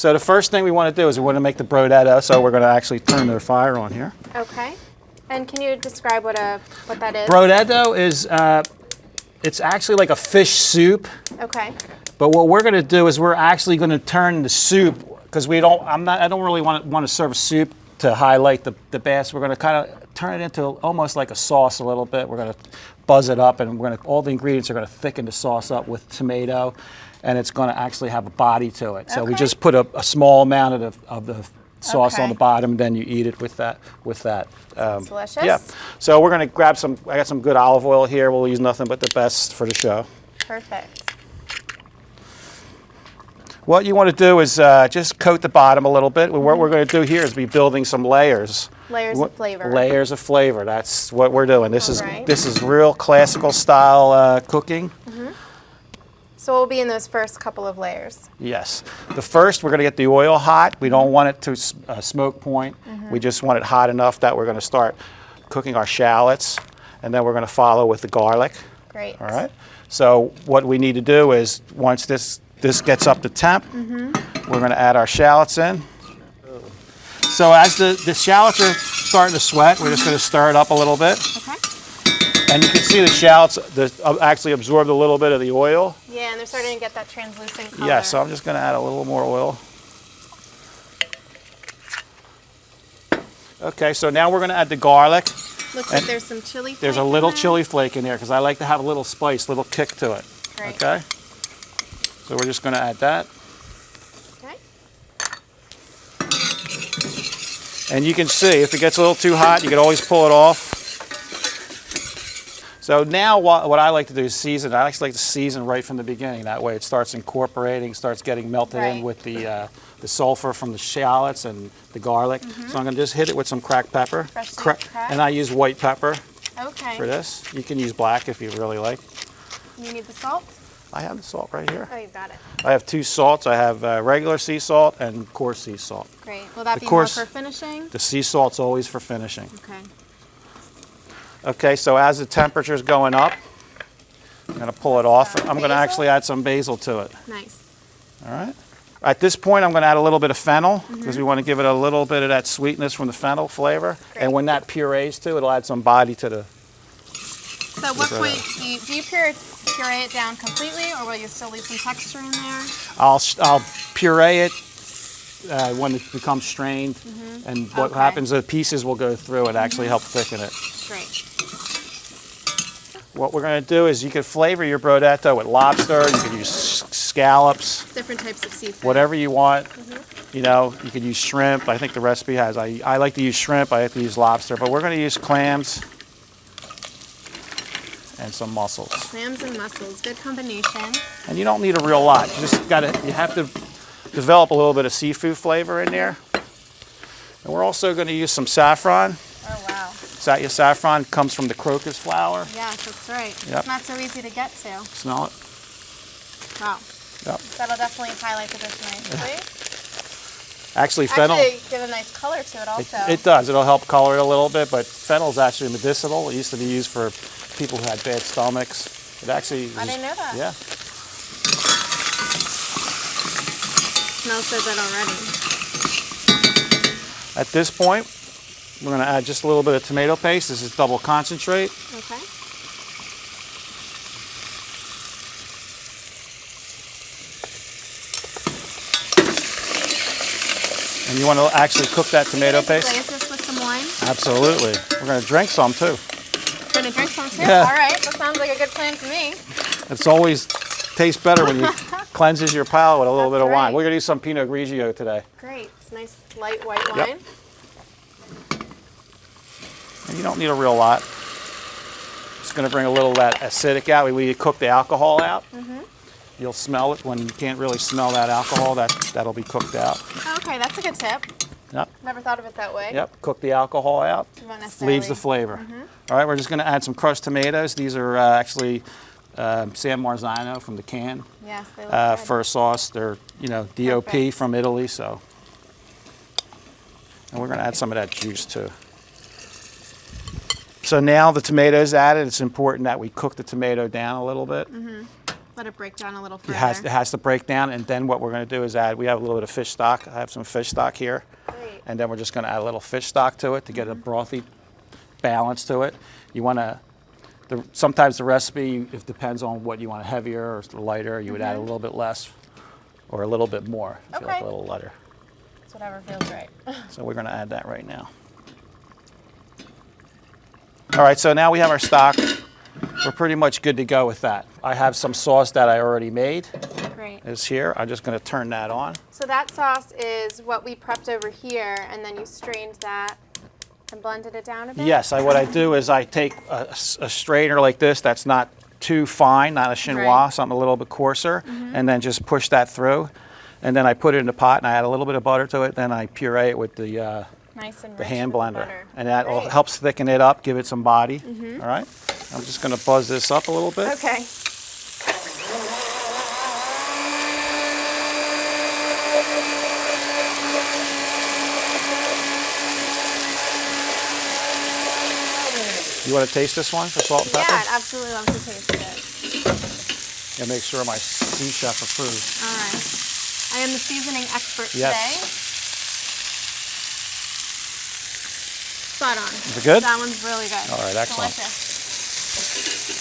So the first thing we want to do is we want to make the Brodetto, so we're going to actually turn the fire on here. Okay. And can you describe what that is? Brodetto is, it's actually like a fish soup. Okay. But what we're going to do is we're actually going to turn the soup, because I don't really want to serve a soup to highlight the bass. We're going to kind of turn it into almost like a sauce a little bit. We're going to buzz it up, and all the ingredients are going to thicken the sauce up with tomato, and it's going to actually have a body to it. So we just put a small amount of the sauce on the bottom, and then you eat it with that. Delicious. Yeah. So we're going to grab some. I got some good olive oil here. We'll use nothing but the best for the show. Perfect. What you want to do is just coat the bottom a little bit. What we're going to do here is be building some layers. Layers of flavor. Layers of flavor. That's what we're doing. This is real classical style cooking. So we'll be in those first couple of layers. Yes. The first, we're going to get the oil hot. We don't want it to smoke point. We just want it hot enough that we're going to start cooking our shallots, and then we're going to follow with the garlic. Great. All right. So what we need to do is once this gets up to temp, we're going to add our shallots in. So as the shallots are starting to sweat, we're just going to stir it up a little bit. Okay. And you can see the shallots actually absorbed a little bit of the oil. Yeah, and they're starting to get that translucent color. Yeah, so I'm just going to add a little more oil. Okay, so now we're going to add the garlic. Looks like there's some chili flake. There's a little chili flake in there because I like to have a little spice, little kick to it. Great. Okay? So we're just going to add that. Okay. And you can see if it gets a little too hot, you can always pull it off. So now what I like to do is season. I actually like to season right from the beginning. That way it starts incorporating, starts getting melted in with the sulfur from the shallots and the garlic. So I'm going to just hit it with some cracked pepper. And I use white pepper for this. You can use black if you really like. You need the salt? I have the salt right here. Oh, you got it. I have 2 salts. I have regular sea salt and coarse sea salt. Great. Will that be more for finishing? The sea salt's always for finishing. Okay. Okay, so as the temperature's going up, I'm going to pull it off. I'm going to actually add some basil to it. Nice. All right. At this point, I'm going to add a little bit of fennel because we want to give it a little bit of that sweetness from the fennel flavor. Great. And when that purees too, it'll add some body to the... So at what point do you puree it down completely, or will you still leave some texture in there? I'll puree it when it becomes strained, and what happens, the pieces will go through and actually help thicken it. Great. What we're going to do is you can flavor your Brodetto with lobster, you can use scallops. Different types of seafood. Whatever you want. You know, you could use shrimp. I think the recipe has, I like to use shrimp, I like to use lobster, but we're going to use clams and some mussels. Clams and mussels, good combination. And you don't need a real lot. You have to develop a little bit of seafood flavor in there. And we're also going to use some saffron. Oh, wow. Saffron comes from the crocus flower. Yes, that's right. Yep. It's not so easy to get to. Smell it? Wow. Yep. That'll definitely highlight the dish nicely. Actually, fennel... give a nice color to it also. It does. It'll help color it a little bit, but fennel is actually medicinal. It used to be used for people who had bad stomachs. It actually... I didn't know that. Yeah. Smells so good already. At this point, we're going to add just a little bit of tomato paste. This is double concentrate. Okay. And you want to actually cook that tomato paste? Glaze this with some wine? Absolutely. We're going to drink some too. Going to drink some too? Yeah. All right. That sounds like a good plan to me. It's always tastes better when you cleanses your palate with a little bit of wine. We're going to do some Pinot Grigio today. Great. It's nice light white wine. Yep. And you don't need a real lot. It's going to bring a little of that acidic out. We cook the alcohol out. You'll smell it when you can't really smell that alcohol. That'll be cooked out. Okay, that's a good tip. Yep. Never thought of it that way. Yep. Cook the alcohol out. Leaves the flavor. All right, we're just going to add some crushed tomatoes. These are actually San Marzano from the can. Yes, they look good. For a sauce. They're DOP from Italy, so. And we're going to add some of that juice too. So now the tomatoes added. It's important that we cook the tomato down a little bit. Let it break down a little further. It has to break down, and then what we're going to do is add, we have a little bit of fish stock. I have some fish stock here. Great. And then we're just going to add a little fish stock to it to get a brothy balance to it. You want to, sometimes the recipe, it depends on what you want, heavier or lighter. You would add a little bit less or a little bit more if you like a little lighter. It's whatever feels right. So we're going to add that right now. All right, so now we have our stock. We're pretty much good to go with that. I have some sauce that I already made. Great. Is here. I'm just going to turn that on. So that sauce is what we prepped over here, and then you strained that and blended it down a bit? Yes, what I do is I take a strainer like this that's not too fine, not a chinois, Right. something a little bit coarser, and then just push that through. And then I put it in the pot and I add a little bit of butter to it, then I puree it with the Nice and the rich hand with the blender. butter. And that all Great. helps thicken it up, give it some body. All right? I'm just going to buzz this up a little bit. Okay. You want to taste this one for salt and pepper? Yeah, I'd absolutely love to taste it. And make sure my sous chef approves. All right. I am the seasoning expert Yes. today. Spot on. Is it good? That one's really good. All right, excellent. Delicious.